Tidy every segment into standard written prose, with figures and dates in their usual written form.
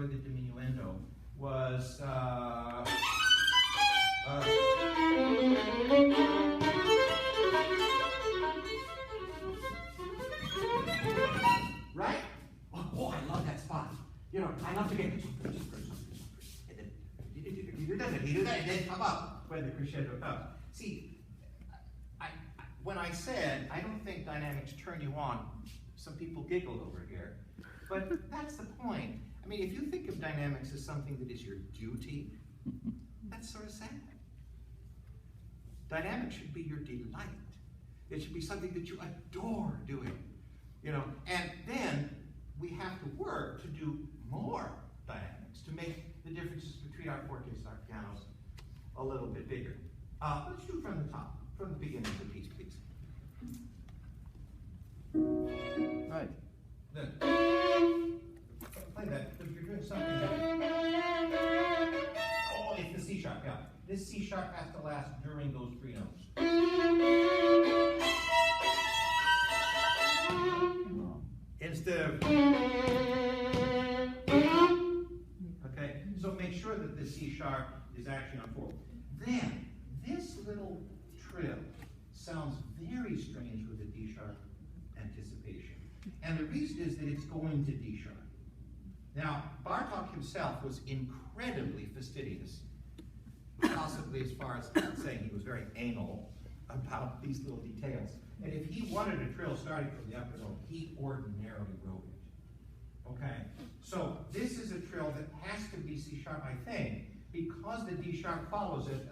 enjoyed the diminuendo was right? Oh, I love that spot. You know, I love to get he did that, and then come up when the crescendo comes. See, when I said I don't think dynamics turn you on, some people giggled over here, but that's the point. I mean, if you think of dynamics as something that is your duty, that's sort of sad. Dynamics should be your delight. It should be something that you adore doing, you know. And then we have to work to do more dynamics to make the differences between our fortes and our pianos a little bit bigger. Let's do from the top, from the beginning of the piece, please. Right. Then play that because you're doing something that, oh, it's the C sharp, yeah. This C sharp has to last during those three notes. Instead of, okay, so make sure that the C sharp is actually on 4. Then, this little trill sounds very strange with a D sharp anticipation. And the reason is that it's going to D sharp. Now, Bartok himself was incredibly fastidious, possibly as far as saying he was very anal about these little details. And if he wanted a trill starting from the upper note, he ordinarily wrote it. Okay? So this is a trill that has to be C sharp, I think, because the D sharp follows it.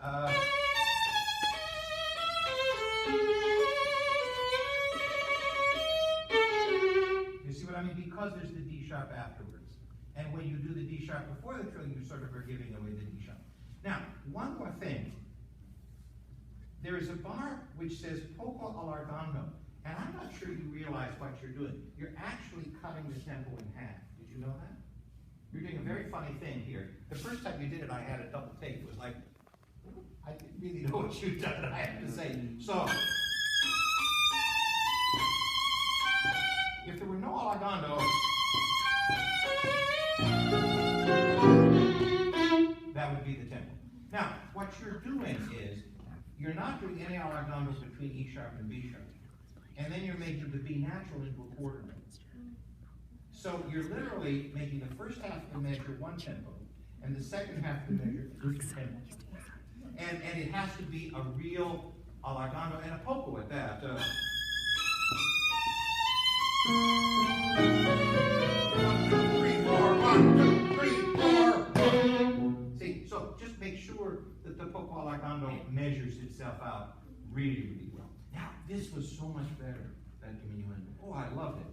You see what I mean? Because there's the D sharp afterwards. And when you do the D sharp before the trill, you sort of are giving away the D sharp. Now, one more thing. There is a bar which says poco allargando, and I'm not sure you realize what you're doing. You're actually cutting the tempo in half. Did you know that? You're doing a very funny thing here. The first time you did it, I had a double take. It was like, I didn't really know what you'd done, I have to say. So, if there were no allargando, that would be the tempo. Now, what you're doing is, you're not doing any allargandos between E sharp and B sharp. And then you're making the B natural into a quarter note. So you're literally making the first half of the measure one tempo, and the second half of the measure is tempo. And it has to be a real allargando and a poco at that. 1, 2, 3, 4. See, so just make sure that the poco allargando measures itself out really, really well. Now, this was so much better than diminuendo. Oh, I loved it.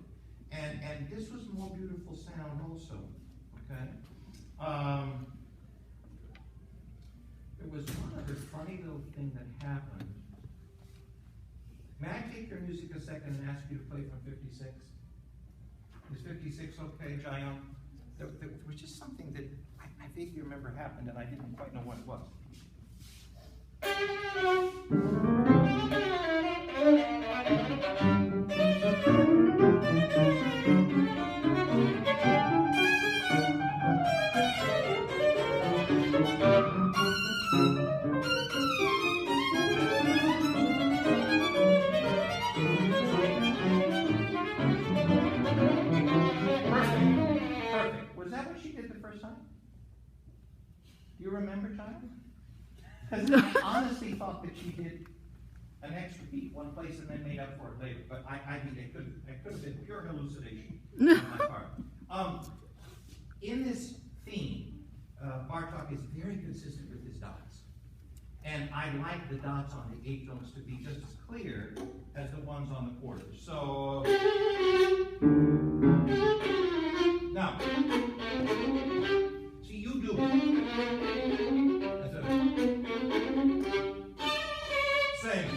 And this was a more beautiful sound also, okay? There was one other funny little thing that happened. May I take your music a second and ask you to play from 56? Is 56 okay, Jayon? There was just something that I vaguely remember happened and I didn't quite know what it was. Perfect. Was that what she did the first time? Do you remember, China? Because I honestly thought that she did an extra beat one place and then made up for it later. But I mean, it could have been pure hallucination on my part. In this theme, Bartok is very consistent with his dots. And I like the dots on the 8 notes to be just as clear as the ones on the quarters. So, now, see, you do same.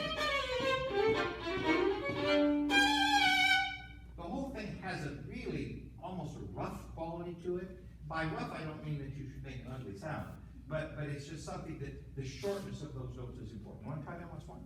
The whole thing has a really almost a rough quality to it. By rough, I don't mean that you should make an ugly sound, but it's just something that the shortness of those notes is important. Want to try that once more?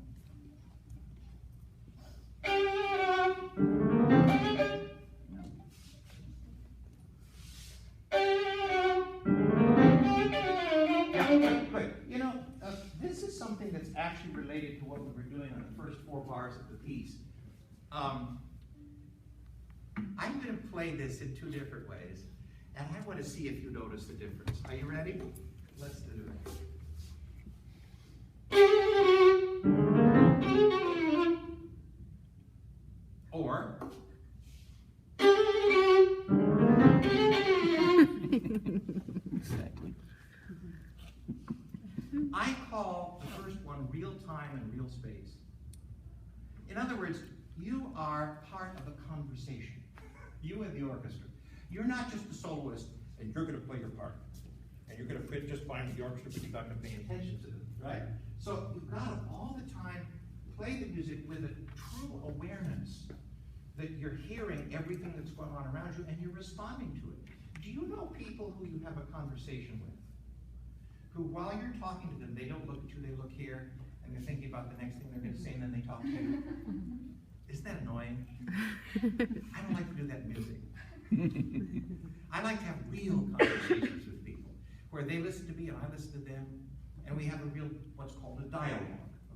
related to what we were doing on the first 4 bars of the piece. I'm going to play this in 2 different ways, and I want to see if you notice the difference. Are you ready? Let's do it. Or Exactly. I call the first one real time and real space. In other words, you are part of a conversation. You and the orchestra. You're not just the soloist and you're going to play your part. And you're going to fit just fine with the orchestra, but you're not going to pay attention to them, right? So you've got to all the time play the music with a true awareness that you're hearing everything that's going on around you and you're responding to it. Do you know people who you have a conversation with, who while you're talking to them, they don't look at you, they look here, and they're thinking about the next thing they're going to say, and then they talk to you? Isn't that annoying? I don't like to do that in music. I like to have real conversations with people, where they listen to me and I listen to them, and we have a real, what's called a dialogue,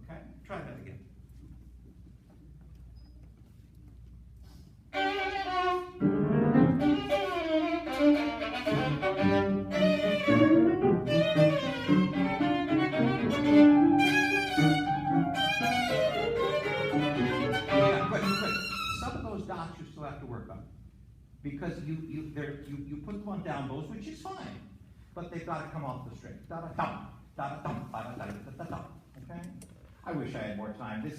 okay? Try that again. Some of those dots you still have to work on, because you put them on down bows, which is fine, but they've got to come off the string. Da da dum, da da dum, da da da da da da. Okay. I wish I had more time. This is